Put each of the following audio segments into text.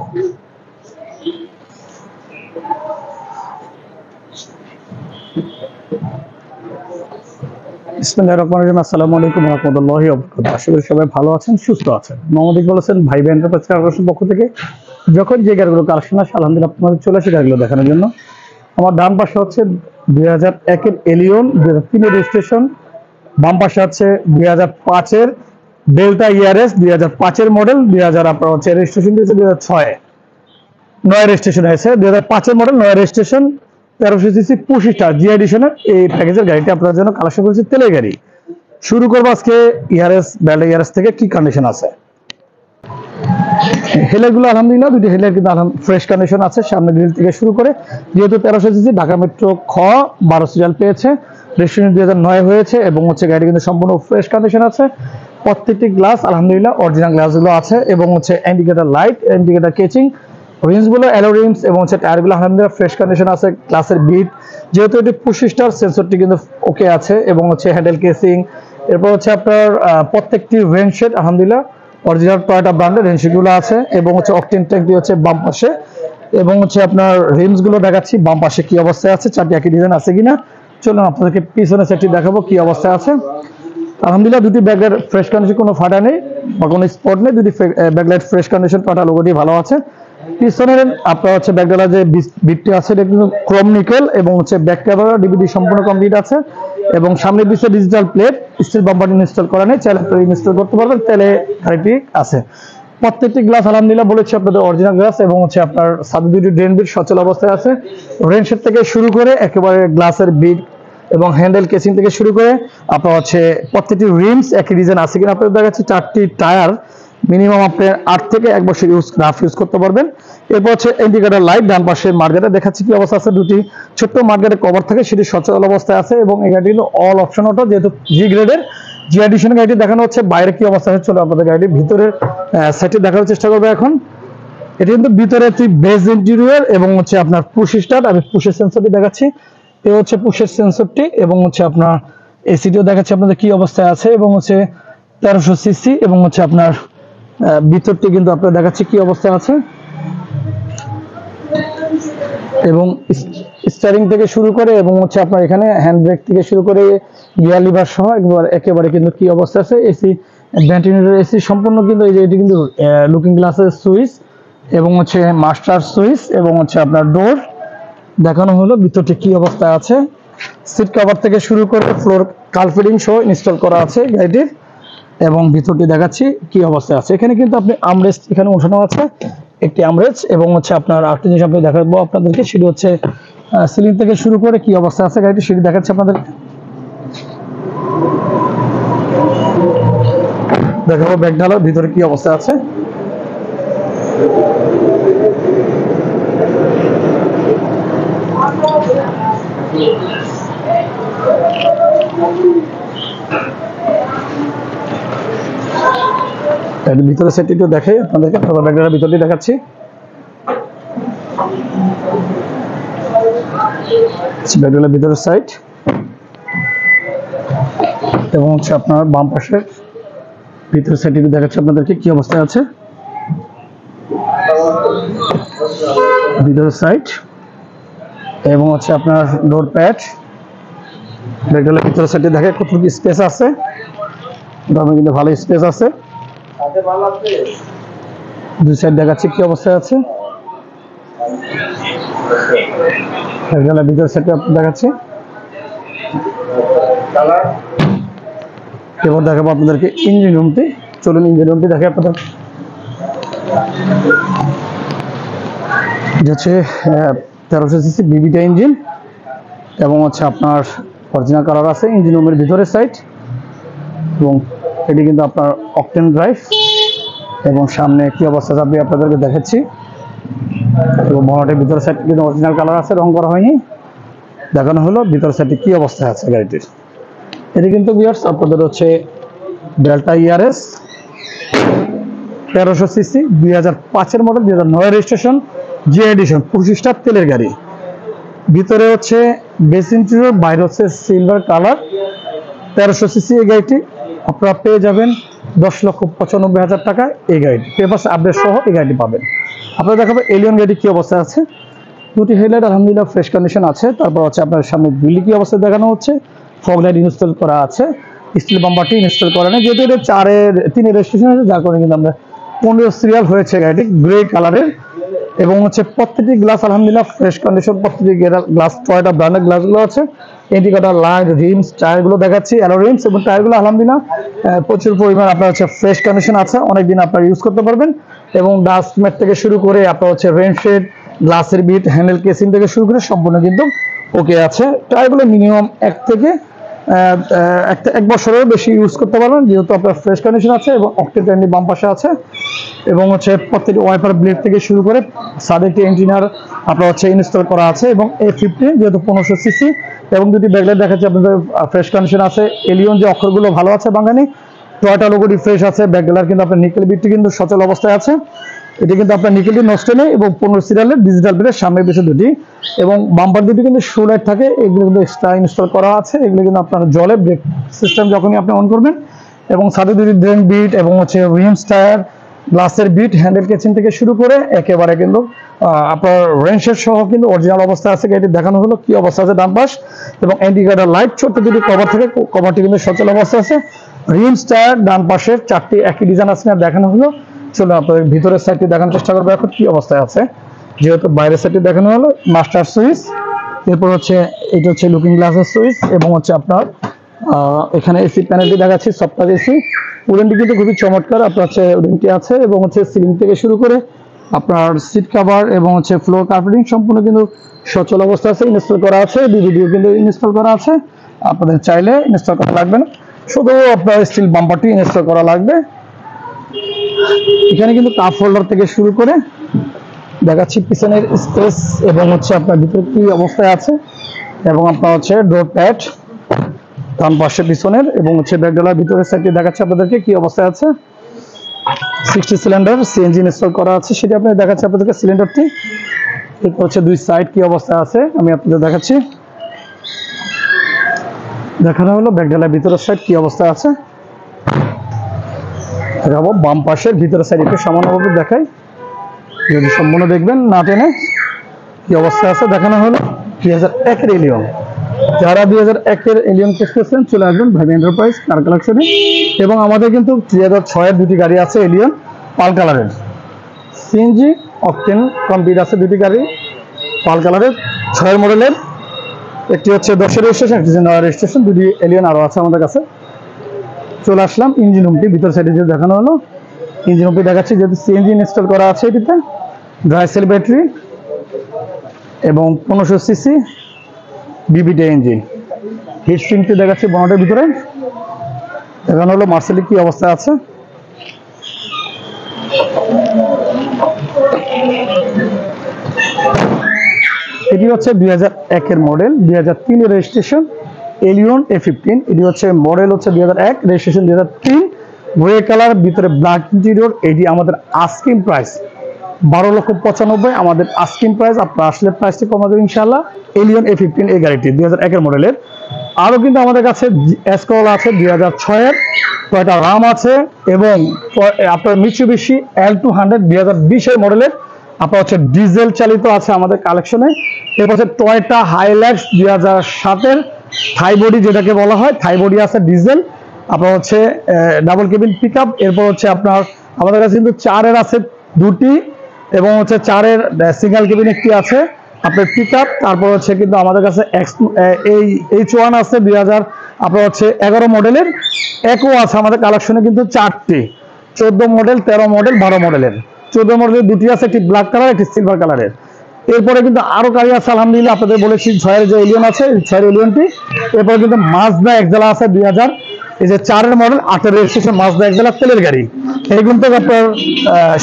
বিসমিল্লাহির রহমানির রহিম। আসসালামু আলাইকুম ওয়া রাহমাতুল্লাহি ওয়া বারাকাতুহু। আশা করি সবাই ভালো আছেন, সুস্থ আছেন। মোহাম্মদ ইকবাল হোসেন ভাই এন্টারপ্রাইজ কালেকশন পক্ষ থেকে যখন যে গাড়িগুলো কালেকশন আসে আলহামদুলিল্লাহ আপনাদের চলে আসে গাড়িগুলো দেখানোর জন্য। আমার ডান পাশে হচ্ছে 2001 এর এলিয়ন, 2003 এর রেজিস্ট্রেশন। বাম পাশে হচ্ছে 2005 এর ডেল্টা ইয়ারএস, 2005 এর মডেল, 2000 আপনার হচ্ছে রেজিস্ট্রেশন দিয়েছে 2006 নয় রেজিস্ট্রেশন হয়েছে, 2005 এর মডেল, নয় রেজিস্ট্রেশন, 1300 সিসি 25 স্টার জি এডিশনের এই প্যাকেজের গাড়িটি আপনার জন্য কালেকশন করেছি তেলের গাড়ি। শুরু করবো আজকে ইয়ারএস, ব্যান্ডা ইয়ারএস থেকে কি কন্ডিশন আছে। হেলার গুলো আলহামদুলিল্লাহ দুটি হেলার কিন্তু ফ্রেশ কন্ডিশন আছে। সামনে গ্রিল থেকে শুরু করে যেহেতু 1300 সিসি ঢাকা মেট্রো খ 12 সিরিয়াল পেয়েছে, রেজিস্ট্রেশন 2009 হয়েছে এবং হচ্ছে গাড়ি কিন্তু সম্পূর্ণ ফ্রেশ কন্ডিশন আছে। প্রত্যেকটি গ্লাস আলহামদুলিল্লাহ অরিজিনাল গ্লাসগুলো আছে এবং হচ্ছে ইন্ডিকেটর লাইট, ইন্ডিকেটর কেচিং, রিমস গুলো অ্যালো রিমস এবং হচ্ছে টায়ার গুলো আলহামদুলিল্লাহ ফ্রেশ কন্ডিশন আছে। গ্লাসের বিট যেহেতু এটি 25 স্টার, সেন্সরটি কিন্তু ওকে আছে এবং হচ্ছে হ্যান্ডেল কেসিং, এরপর হচ্ছে আপনার প্রত্যেকটি রেনশেড আলহামদুলিল্লাহ অরিজিনাল টয়োটা ব্র্যান্ডের রেনশেডগুলো আছে এবং হচ্ছে অকটেন ট্যাঙ্কটি হচ্ছে বাম পাশে এবং হচ্ছে আপনার রিমস গুলো দেখাচ্ছি বাম পাশে কি অবস্থায় আছে, চারটি একই ডিজাইন আছে কিনা। চলুন আপনাদেরকে পিছনে সেটটি দেখাবো কি অবস্থায় আছে। আলহামদুলিল্লাহ দুটি ব্যাগের ফ্রেশ কন্ডিশন, কোনো ফাটা নেই বা কোনো স্পট নেই, দুটি ব্যাকলাইট ফ্রেশ কন্ডিশন, টয়োটা লোগোটি ভালো আছে। পিছনের আপনার হচ্ছে ব্যাকডালার যে বিটটি আছে এটা কিন্তু ক্রোম নিকেল এবং হচ্ছে ব্যাক ক্যামেরা ডিভিডি সম্পূর্ণ কমপ্লিট আছে এবং সামনে পিছনে digital plate, still bumper install করা নেই, চাইলে আপনারা ইনস্টল করতে পারবেন, তেলে গাড়িটি আছে। প্রত্যেকটি গ্লাস আলহামদুলিল্লাহ বলেছি আপনাদের অরিজিনাল গ্লাস এবং হচ্ছে আপনার সাদা দুটি ড্রেন বিট সচল অবস্থায় আছে। রেনশেড থেকে শুরু করে একেবারে গ্লাসের বিট এবং হ্যান্ডেল কেসিং থেকে শুরু করে আপনার হচ্ছে প্রত্যেকটি রিমস একই ডিজাইন আছে কিনা আপনাদের দেখাচ্ছি। চারটি টায়ার মিনিমাম আপনি 8 থেকে 1 বছর রাফ ইউজ করতে পারবেন। এরপর হচ্ছে ইন্ডিকেটর লাইট, ডান পাশের মার্কেটে দেখাচ্ছি কি অবস্থা আছে। দুটি ছোট্ট মার্কেটে কভার থাকে, সেটি সচল অবস্থায় আছে এবং এই গাড়িটি কিন্তু অল অপশন অটো, যেহেতু জি গ্রেডের জি এডিশনের গাড়িটি দেখানো হচ্ছে। বাইরে কি অবস্থা আছে চলো আপনাদের গাড়িটির ভিতরের সাইডটি দেখানোর চেষ্টা করবো এখন। এটি কিন্তু ভিতরে একটি বেজ ইন্টেরিয়র এবং হচ্ছে আপনার পুশ স্টার্ট। আমি পুশের সেন্সরটি দেখাচ্ছি, এ হচ্ছে পুশের সেন্সরটি এবং হচ্ছে আপনার এসিটিও দেখাচ্ছি আপনাদের কি অবস্থায় আছে এবং হচ্ছে 1300 সিসি এবং হচ্ছে আপনার ভিতরটি কিন্তু আপনার দেখাচ্ছি কি অবস্থায় আছে এবং স্টিয়ারিং থেকে শুরু করে এবং হচ্ছে আপনার এখানে হ্যান্ড ব্রেক থেকে শুরু করে গিয়ার লিভার সহ একেবারে কিন্তু কি অবস্থা আছে। এসি ভেন্টিলেটর এসি সম্পূর্ণ কিন্তু এই যে এটি কিন্তু লুকিং গ্লাসের সুইচ এবং হচ্ছে মাস্টার সুইচ এবং হচ্ছে আপনার ডোর দেখানো হলো। ভিতরটি কি অবস্থায় আছে, সিট কভার থেকে শুরু করে ফ্লোর কার্পেটিং সহ ইনস্টল করা আছে গাড়িটির এবং ভিতরটি দেখাচ্ছি কি অবস্থায় আছে। এখানে কিন্তু আপনি আমরেস্ট এখানে উঠানো আছে, একটি আমরেস্ট এবং হচ্ছে আপনার আরেকটি জিনিস আমি দেখাবো আপনাদেরকে, সেটি হচ্ছে সিলিং থেকে শুরু করে কি অবস্থা আছে গাড়িটি সেটি দেখাচ্ছি আপনাদের। দেখাবো ব্যাগডালার ভিতরে কি অবস্থা আছে। ভিতরে সেটটি একটু দেখে আপনাদেরকে, ব্যাগডালার ভিতরটি দেখাচ্ছি। ব্যাগডালার ভিতরের সাইড এবং হচ্ছে আপনার বাম পাশের ভিতরের সাইডটি দেখাচ্ছি আপনাদেরকে কি অবস্থায় আছে। ভিতরের সাইড এবং হচ্ছে আপনার ডোর প্যাড, ব্যাগডালার ভিতরের সাইডটি দেখে কতটুকু স্পেস আছে, কিন্তু ভালো স্পেস আছে। দুই সাইড দেখাচ্ছি কি অবস্থায় আছে। ভিতরের সাইডটা দেখাচ্ছি। এবার দেখাবো আপনাদেরকে ইঞ্জিন রুমটি। চলুন ইঞ্জিন রুমটি দেখে আপনাদের। এটা হচ্ছে 1300 সিসি বিবিটা ইঞ্জিন এবং হচ্ছে আপনার অরিজিনাল কালার আছে ইঞ্জিন রুমের ভিতরের সাইড এবং এটি কিন্তু আপনার অকটেন ড্রাইভ এবং সামনে কি অবস্থা আছে আমি আপনাদেরকে দেখাচ্ছি এবং বনেটের ভিতরের সাইড কিন্তু অরিজিনাল কালার আছে, রং করা হয়নি, দেখানো হলো। ভিতরের সাইডে কি অবস্থায় আছে গাড়িটির। এটি কিন্তু ভিউয়ার্স আপনাদের হচ্ছে ডেল্টা ইয়ারএস 1300 সিসি 2005 এর মডেল, 2009 রেজিস্ট্রেশন, জি এডিশন, 25 স্টার তেলের গাড়ি। ভিতরে হচ্ছে বেস ইন্টেরিয়র, বাইরে হচ্ছে সিলভার কালার। 1300 সিসি এই গাড়িটি আপনারা পেয়ে যাবেন 10,95,000 টাকা। এই গাড়িটি পেপারস আপডেট সহ এই গাড়িটি পাবেন। আপনারা দেখাবো এলিয়ন গাড়ি কি অবস্থায় আছে। দুটি হেডলাইট আলহামদুলিল্লাহ ফ্রেশ কন্ডিশন আছে। তারপর হচ্ছে আপনার সামনে গ্রিল কি অবস্থায় দেখানো হচ্ছে, ফগ লাইট ইনস্টল করা আছে, স্টিল বাম্পারটি ইনস্টল করা নেই, যেহেতু এটা 4-3 রেজিস্ট্রেশন আছে, যার কারণে কিন্তু আমরা 15 সিরিয়াল হয়েছে গাড়িটি গ্রে কালারের। এবং হচ্ছে প্রত্যেকটি গ্লাস আলহামদুলিল্লাহ ফ্রেশ কন্ডিশন, প্রত্যেকটি গ্লাস টয়টা ব্র্যান্ডের গ্লাসগুলো আছে। ইন্ডিকেটর লাইট, রিমস, টায়ারগুলো দেখাচ্ছি অ্যালো রিমস, এবং টায়ারগুলো আলহামদুলিল্লাহ প্রচুর পরিমাণ আপনার হচ্ছে ফ্রেশ কন্ডিশন আছে, অনেকদিন আপনারা ইউজ করতে পারবেন। এবং ডাস্ট ম্যাট থেকে শুরু করে আপনার হচ্ছে রেন শেড, গ্লাসের বিট, হ্যান্ডেল কেসিং থেকে শুরু করে সম্পূর্ণ কিন্তু ওকে আছে। টায়ারগুলো মিনিমাম 1 বছরেরও বেশি ইউজ করতে পারবেন, যেহেতু আপনার ফ্রেশ কন্ডিশন আছে এবং অক্টেন ট্যান্ডি বাম পাশে আছে। এবং হচ্ছে প্রত্যেকটি ওয়াইপার ব্লেড থেকে শুরু করে সাদেরটি ইঞ্জিনিয়ার আপনার হচ্ছে ইনস্টল করা আছে। এবং A15 যেহেতু 1500 সিসি, এবং দুটি ব্যাকলাইট দেখাচ্ছে আপনাদের ফ্রেশ কন্ডিশন আছে। এলিয়ন যে অক্ষরগুলো ভালো আছে বাঙালি, টয়টা লোগোটি ফ্রেশ আছে। ব্যাকলাইট কিন্তু আপনার নিকেল বিটটি কিন্তু সচল অবস্থায় আছে, এটি কিন্তু আপনার নিকেলটি নষ্ট নেই। এবং 15 সিরিয়ালের ডিজিটাল প্লেটের সামনে পিছনে দুটি, এবং বাম্পার দুটি কিন্তু শো লাইট থাকে, এগুলো কিন্তু এক্সট্রা ইনস্টল করা আছে। এগুলো কিন্তু আপনার জলে ব্রেক সিস্টেম যখনই আপনি অন করবেন। এবং সাথে দুটি ড্রেন বিট, এবং হচ্ছে রিমস, টায়ার, গ্লাসের বিট, হ্যান্ডেল কেচিং থেকে শুরু করে একেবারে কিন্তু আপনার রেনশেড সহ কিন্তু অরিজিনাল অবস্থা আছে। গাড়িটি দেখানো হলো কি অবস্থা আছে ডান পাশ। এবং ইন্ডিকেটর লাইট ছোট্ট দুটি কভার থেকে, কভারটি কিন্তু সচল অবস্থা আছে। রিমস, টায়ার ডান পাশের 4টি একই ডিজাইন আছে দেখানো হলো। চলো আপনাদের ভিতরের সাইডটি দেখানোর চেষ্টা করবো এখন কি অবস্থায় আছে। যেহেতু বাইরের সাইডটি দেখানো হলো, মাস্টার সুইচ, এরপর হচ্ছে এটা হচ্ছে লুকিং গ্লাসের সুইচ, এবং হচ্ছে আপনার এখানে এসি প্যানেলটি দেখাচ্ছি, সফটওয়্যার এসি। উডেনটি কিন্তু খুবই চমৎকার, আপনার হচ্ছে উডেনটি আছে। এবং হচ্ছে সিলিং থেকে শুরু করে আপনার সিট কভার এবং হচ্ছে ফ্লোর কার্পেটিং সম্পূর্ণ কিন্তু সচল অবস্থা আছে, ইনস্টল করা আছে। ডিভিডিও কিন্তু ইনস্টল করা আছে, আপনাদের চাইলে ইনস্টল করা লাগবে না, শুধু আপনার স্টিল বাম্পারটি ইনস্টল করা লাগবে। এখানে কিন্তু কাপ হোল্ডার থেকে শুরু করে দেখাচ্ছি পিছনের স্পেস, এবং হচ্ছে আপনার ভিতরে কি অবস্থায় আছে। এবং আপনার হচ্ছে ডোর প্যাড ডান পাশে পিছনের, এবং হচ্ছে ব্যাকডালার ভিতরের সাইডে দেখাচ্ছে আপনাদেরকে কি অবস্থায় আছে। 60 সিলিন্ডার সিএনজি ইনস্টল করা আছে, সেটা আপনি দেখাচ্ছে আপনাদেরকে সিলিন্ডারটি। এরপর হচ্ছে দুই সাইড কি অবস্থায় আছে আমি আপনাদের দেখাচ্ছি। দেখানো হলো ব্যাকডালার ভিতরের সাইড কি অবস্থায় আছে। দেখাবো বাম পাশের ভিতরের সাইড, একটু সামান্যভাবে দেখাই, যদি সম্পূর্ণ দেখবেন না টেনে কি অবস্থায় আছে। দেখানো হলো 2001-এর এলিয়ন। যারা 2001-এর এলিয়ন খুঁজতেছেন চলে আসবেন ভাইব এন্টারপ্রাইজ কার কালেকশনে। এবং আমাদের কিন্তু 2006-এর দুটি গাড়ি আছে এলিয়ন পাল কালারের, সিএনজি অকটেন কমপ্লিট আছে দুটি গাড়ি পাল কালারের 6-এর মডেলের। একটি হচ্ছে 10-এর রেজিস্ট্রেশন, একটি 9-এর রেজিস্ট্রেশন, দুটি এলিয়ন আরও আছে আমাদের কাছে। চলে আসলাম ইঞ্জিন রুমটি, ভিতর সাইডে যে দেখানো হলো ইঞ্জিন রুমটি দেখাচ্ছি, যেহেতু সিএনজি ইনস্টল করা আছে এটিতে, ড্রাই সেল ব্যাটারি এবং 1500 সিসি বিবিডি ইঞ্জিন। হিট সিঙ্কটি দেখাচ্ছি বনেটের ভিতরে, দেখানো হলো মার্সেলি কি অবস্থায় আছে। এটি হচ্ছে 2001-এর মডেল, 2003-এর রেজিস্ট্রেশন এলিয়ন A15। এটি হচ্ছে মডেল হচ্ছে 2001, রেজিস্ট্রেশন 2003, গ্রে কালার, ভিতরে ব্ল্যাক ইন্টেরিয়র। এটি আমাদের আস্কিং প্রাইস 12,95,000 আমাদের আস্কিং প্রাইস। আপনার আসলে প্রাইসটি কমা যাবে ইনশাআল্লাহ। এলিয়ন A15 এই গাড়িটি 2001-এর মডেলের। আরও কিন্তু আমাদের কাছে এস করোলা আছে 2006-এর, টয়োটা রাম আছে, এবং আপনার মিৎসুবিশি L200 2020-এর মডেলের আপনার হচ্ছে ডিজেল চালিত আছে আমাদের কালেকশনে। এরপর হচ্ছে টয়োটা হাইল্যাক্স 2007-এর থাই বডি, যেটাকে বলা হয় থাই বডি আছে ডিজেল, আপনার হচ্ছে ডাবল কেবিন পিক আপ। এরপর হচ্ছে আপনার আমাদের কাছে কিন্তু 4-এর আছে দুটি, এবং হচ্ছে 4-এর সিঙ্গেল কেবিন একটি আছে আপনার পিক আপ। তারপর হচ্ছে কিন্তু আমাদের কাছে এই H1 আছে 2000 আপনার হচ্ছে 11 মডেলের, একও আছে আমাদের কালেকশনে কিন্তু 4টি, 14 মডেল, 13 মডেল, 12 মডেলের। 14 মডেলের দুটি আছে, একটি ব্ল্যাক কালার, একটি সিলভার কালারের। এরপরে কিন্তু আরো গাড়ি আছে আলহামদুলিল্লাহ, আপনাদের বলেছি 6-এর যে এলিয়ন আছে 6-এর এলিয়নটি। এরপরে কিন্তু মাজদা এক্সেলা আছে 2000, এই যে 4-এর মডেল 8-এর রেজিস্ট্রেশন মাজদা এক্সেলা তেলের গাড়ি। এই কিন্তু আপনার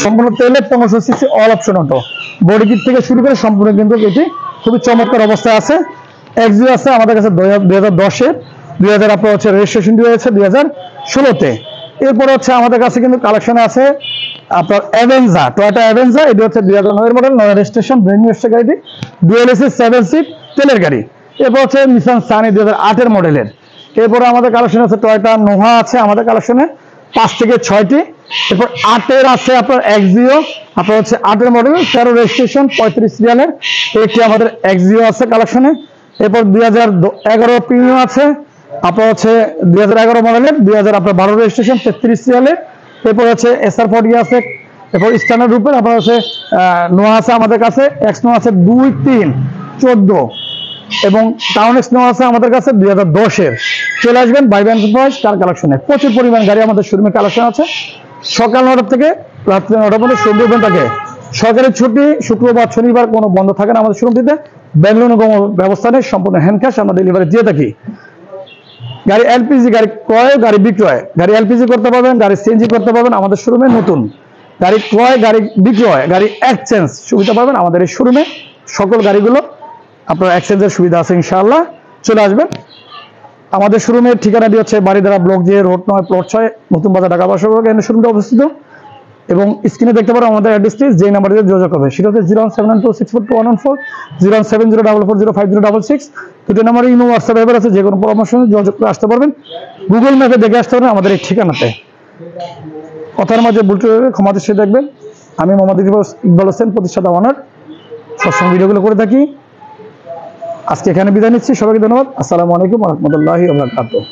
সম্পূর্ণ তেলে 1500 CC all option auto, body kit থেকে শুরু করে সম্পূর্ণ কিন্তু এটি খুবই চমৎকার অবস্থায় আছে। এক্সিও আছে আমাদের কাছে 2010-এর, 2000 আপনার হচ্ছে রেজিস্ট্রেশনটি হয়েছে 2016-তে। এরপরে হচ্ছে আমাদের কাছে কিন্তু কালেকশনে আছে আপনার অ্যাভেঞ্জা, টয়োটা অ্যাভেঞ্জা, এটি হচ্ছে 2009-এর মডেল, 9 রেজিস্ট্রেশন, ব্র্যান্ড নিউ এসছে গাড়িটি, ডুয়েল এসি 7 সিট তেলের গাড়ি। এরপর হচ্ছে নিসান সানি 2008-এর মডেলের। এরপরে আমাদের কালেকশনে আছে টয়োটা নোহা আছে আমাদের কালেকশনে 5 থেকে 6টি। এরপর 8-এর আছে আপনার এক্সিও, আপনার হচ্ছে 8-এর মডেল 13 রেজিস্ট্রেশন 35 সিরিয়ালের একটি আমাদের এক্সিও আছে কালেকশনে। এরপর 2011 প্রিমিয়াম আছে, আপনার হচ্ছে 2011 মডেলের 2012 রেজিস্ট্রেশন 33 সিরিয়ালের। এরপর হচ্ছে SR40 আছে, এরপর স্ট্যান্ডার্ড রূপের আপনার হচ্ছে নোয়া আছে আমাদের কাছে, এক্স নোয়া আছে 2, 3, 14 এবং টাউন এক্স নোয়া আছে আমাদের কাছে 2010-এর। চলে আসবেন ভাইব এন্টারপ্রাইজ কার কালেকশনে। প্রচুর পরিমাণ গাড়ি আমাদের শোরুমে কালেকশন আছে। সকাল 9টা থেকে রাত্রি 9টা পর্যন্ত শোরুম ওপেন থাকে। সরকারি ছুটি শুক্রবার শনিবার কোনো বন্ধ থাকে না আমাদের শোরুমটিতে। ব্যাংলোনে কোনো ব্যবস্থা নেই, সম্পূর্ণ হ্যান্ড ক্যাশ আমরা ডেলিভারি দিয়ে থাকি। গাড়ি এলপিজি, গাড়ি ক্রয়, গাড়ি বিক্রয়, গাড়ি এলপিজি করতে পারবেন, গাড়ি সিএনজি করতে পারবেন আমাদের শোরুমে। নতুন গাড়ি ক্রয়, গাড়ি বিক্রয়, গাড়ি এক্সচেঞ্জ সুবিধা পাবেন আমাদের এই শোরুমে। সকল গাড়িগুলো আপনার এক্সচেঞ্জের সুবিধা আছে ইনশাআল্লাহ। চলে আসবেন আমাদের শোরুমের ঠিকানাটি হচ্ছে বাড়িধারা ব্লক যে রোড 9 প্লট 6 নতুন বাজার ঢাকা 12 এখানে শোরুমটা অবস্থিত। এবং স্ক্রিনে দেখতে পারো আমাদের অ্যাড্রেসটি, যে নাম্বারে যোগাযোগ করবে সেটা হচ্ছে 01792642114, 07044050066। দুটো নাম্বারে ইমো হোয়াটসঅ্যাপ অ্যাভেলেবল আছে, যে কোনো পরামর্শ নিয়ে যোগাযোগ করে আসতে পারবেন। গুগল ম্যাপে দেখে আসতে পারবেন আমাদের এই ঠিকানাতে। কথার মাঝে ভুলটি ক্ষমা দৃষ্টিতে দেখবেন। আমি মোহাম্মদ ইকবাল হোসেন, প্রতিষ্ঠাতা ওনার, সবসময় ভিডিওগুলো করে থাকি। আজকে এখানে বিদায় নিচ্ছি, সবাইকে ধন্যবাদ। আসসালামু আলাইকুম ওয়া রাহমাতুল্লাহি ওয়া বারাকাতুহু।